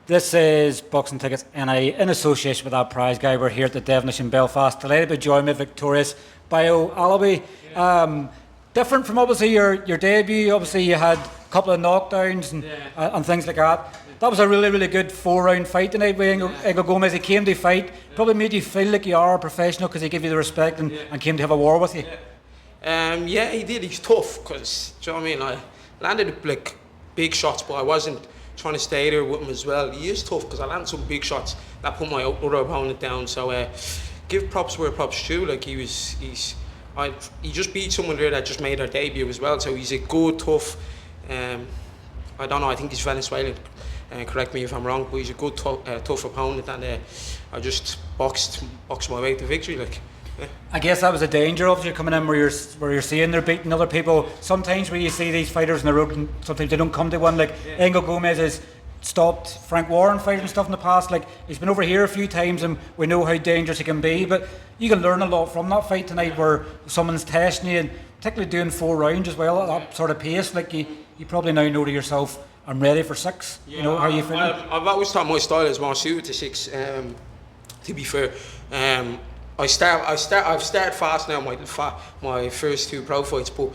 This is Boxing Tickets NI in association with our prize guy. We're here at the Devenish in Belfast. Delighted to join me, victorious Bayo Alabi. Different from obviously your debut. Obviously you had a couple of knockdowns and things like that. That was a really, really good 4-round fight tonight with Ego Gomez. He came to fight, probably made you feel like you are a professional because he gave you the respect and came to have a war with you. Yeah, he did. He's tough because, do you know what I mean? I landed like big shots, but I wasn't trying to stay there with him as well. He is tough because I landed some big shots that put my other opponent down. So give props where props due. Like he just beat someone there that just made their debut as well. So he's a good, tough. I don't know. I think he's Venezuelan. Correct me if I'm wrong, but he's a good, tough opponent, and I just boxed my way to victory. Like. Yeah. I guess that was a danger of you coming in where you're seeing they're beating other people. Sometimes when you see these fighters in the road, and sometimes they don't come to one. Like Ego Gomez has stopped Frank Warren fighting and stuff in the past. Like he's been over here a few times, and we know how dangerous he can be. But you can learn a lot from that fight tonight, where someone's testing you, and particularly doing 4 rounds as well at that sort of pace. Like you probably now know to yourself, I'm ready for 6. Yeah, you know how you feeling? I've always thought my style is more suited to 6. To be fair. I've started fast now. My first 2 pro fights, but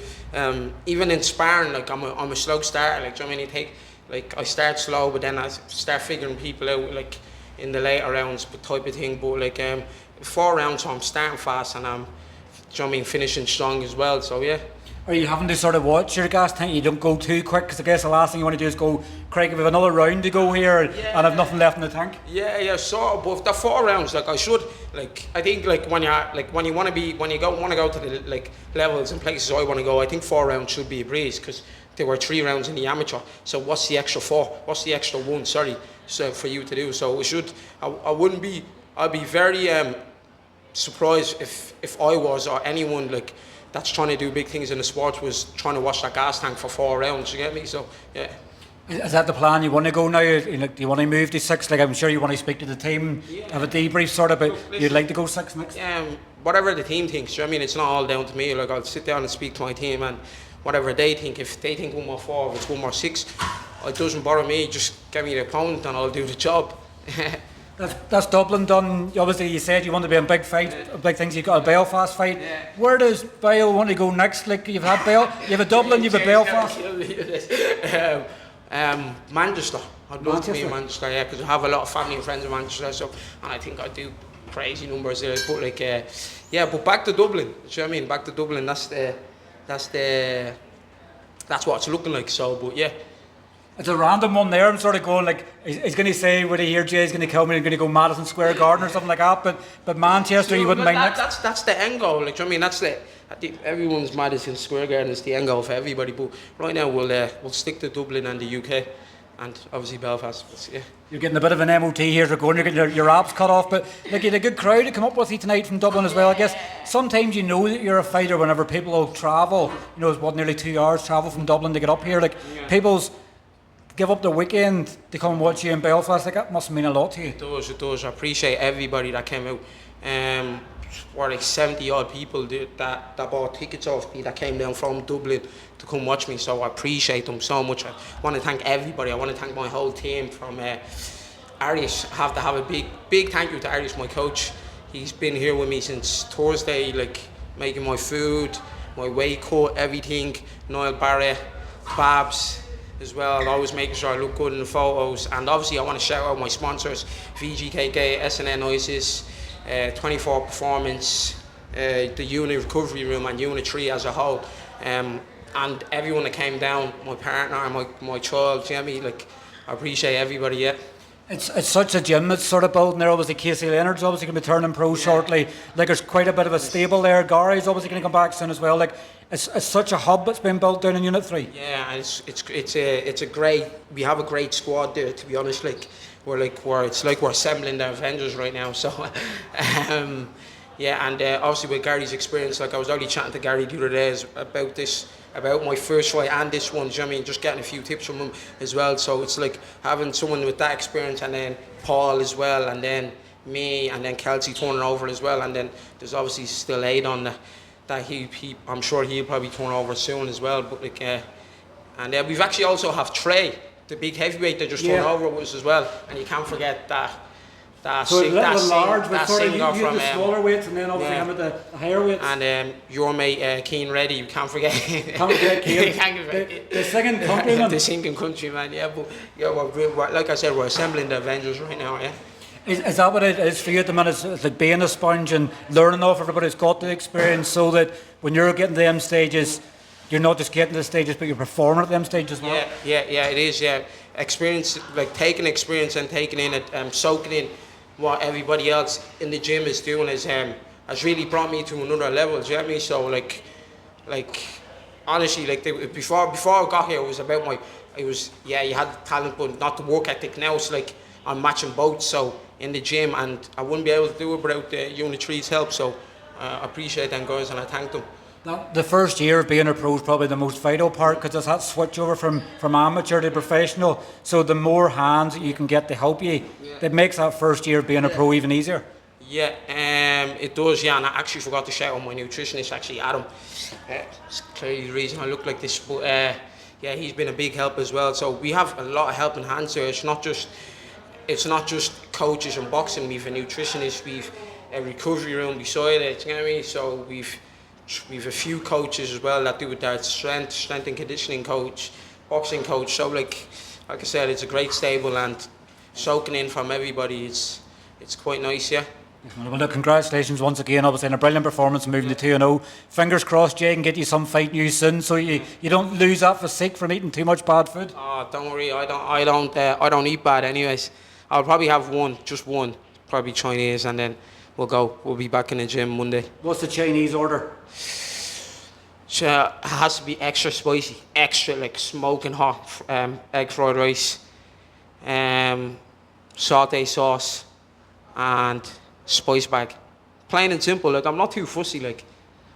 even in sparring, like I'm a slow starter. Like, do you know what I mean? I start slow, but then I start figuring people out, like in the later rounds, type of thing. But like 4 rounds, so I'm starting fast, and I'm, do you know what I mean, finishing strong as well. So yeah. Are you having to sort of watch your gas tank? You don't go too quick, because I guess the last thing you want to do is go, Craig, we have another round to go here and I've nothing left in the tank. Yeah, sort of. But if the 4 rounds, like I should, like I think, like when you want to go to the like levels and places I want to go, I think 4 rounds should be a breeze, because there were 3 rounds in the amateur. So what's the extra 4? What's the extra 1? Sorry, so for you to do. So it should. I'd be very surprised if I was, or anyone like that's trying to do big things in the sport was trying to wash that gas tank for 4 rounds. You get me? So yeah. Is that the plan? You want to go now? Do you want to move to 6? Like I'm sure you want to speak to the team, have a debrief sort of, but you'd like to go 6 next? Whatever the team thinks. You know what I mean? It's not all down to me. Like I'll sit down and speak to my team, and whatever they think. If they think 1 more 4, if it's 1 more 6, it doesn't bother me. Just give me the opponent and I'll do the job. That's Dublin done. Obviously, you said you want to be in big fight, big things. You've got a Belfast fight. Where does Bayo want to go next? Like you've had you have a Dublin, you've a Belfast. Manchester. I'd love to be in Manchester, yeah, because I have a lot of family and friends in Manchester. So, and I think I do crazy numbers there. But like, but back to Dublin. Do you know what I mean? Back to Dublin. That's what it's looking like. So, but yeah. It's a random one there. I'm sort of going like, he's going to say, when he hear Jay's going to kill me, I'm going to go Madison Square Garden or something like that. But Manchester, you wouldn't mind next. That's the end goal. Like, do you know what I mean? Everyone's Madison Square Garden is the end goal for everybody. But right now we'll stick to Dublin and the UK, and obviously Belfast. But, yeah. You're getting a bit of an MOT here. You're going. You're getting your abs cut off. But like, you had a good crowd to come up with you tonight from Dublin as well. I guess sometimes you know that you're a fighter whenever people will travel. You know, it's nearly 2 hours travel from Dublin to get up here. Like people's give up the weekend to come and watch you in Belfast. Like that must mean a lot to you. It does. I appreciate everybody that came out. Were like 70 odd people that bought tickets off me that came down from Dublin to come watch me. So I appreciate them so much. I want to thank everybody. I want to thank my whole team from Arius. I have to have a big thank you to Arius, my coach. He's been here with me since Thursday, like making my food, my weight cut, everything. Niall Barrett, Babs as well, always making sure I look good in the photos. And obviously I want to shout out my sponsors, VGKK, SNN ISIS, 24 Performance, the Unit Recovery Room and Unit 3 as a whole. And everyone that came down, my partner and my child, you know what I mean? Like, I appreciate everybody, yeah. It's such a gym that's sort of building there. Obviously Casey Leonard's obviously going to be turning pro shortly. Like there's quite a bit of a stable there. Gary's obviously going to come back soon as well. Like it's such a hub that's been built down in Unit 3. Yeah, it's a great, we have a great squad there, to be honest. Like it's like we're assembling the Avengers right now. So yeah, and obviously with Gary's experience, like I was only chatting to Gary the other day about my first fight and this one, do you know what I mean? Just getting a few tips from him as well. So it's like having someone with that experience, and then Paul as well, and then me, and then Kelsey turning over as well, and then there's obviously still Aid on that I'm sure he'll probably turn over soon as well. But like, and we've actually also have Trey the big heavyweight that just Yeah. turned over with us as well, and you can't forget that. So little and large, but that sort of singer you from the smaller weights, and then obviously yeah. him at the higher weights. And your mate Keen Reddy, you can't forget. Can't forget Keane. The singing countryman. The singing countryman, yeah. But yeah, we're, like I said, we're assembling the Avengers right now, yeah. Is that what it is for you at the minute? It's like being a sponge and learning off everybody who's got the experience, so that when you're getting to them stages, you're not just getting to the stages, but you're performing at them stages as well. Yeah, it is. Yeah, experience, like taking experience and taking in it, soaking in what everybody else in the gym is doing has really brought me to another level. Do you get me? So like honestly, like before I got here, it was about you had the talent, but not the work ethic. Now it's like I'm matching both. So in the gym, and I wouldn't be able to do it without Unit 3's help. So I appreciate them guys, and I thank them. The first year of being a pro is probably the most vital part, because it's that switch over from amateur to professional. So the more hands that you can get to help you, it makes that first year of being a pro even easier. Yeah, it does. Yeah, and I actually forgot to shout out my nutritionist, actually Adam. It's clearly the reason I look like this, but yeah, he's been a big help as well. So we have a lot of helping hands here. It's not just coaches and boxing. We've a nutritionist. We've a recovery room beside it. You know what I mean? So we've a few coaches as well that do with that strength and conditioning coach, boxing coach. So like I said, it's a great stable, and soaking in from everybody. It's quite nice, yeah. Well, look, congratulations once again, obviously, on a brilliant performance, moving to 2-0. Fingers crossed Jay can get you some fight news soon, so you don't lose that physique from eating too much bad food. Oh, don't worry, I don't eat bad anyways. I'll probably have just one, probably Chinese, and then we'll be back in the gym Monday. What's the Chinese order? So it has to be extra spicy, extra like smoking hot, egg fried rice, sauté sauce, and spice bag. Plain and simple. Like I'm not too fussy. Like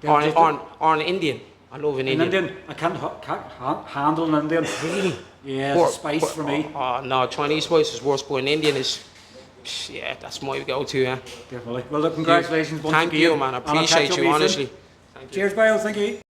or an Indian. I love an Indian. I can't handle an Indian. Really? Yeah, it's spice for me. No, Chinese spice is worse, but an Indian is. Yeah, that's my go-to. Yeah. Definitely. Well, look, congratulations once again. Thank you, man. I appreciate you, honestly. Cheers, Bayo. Thank you.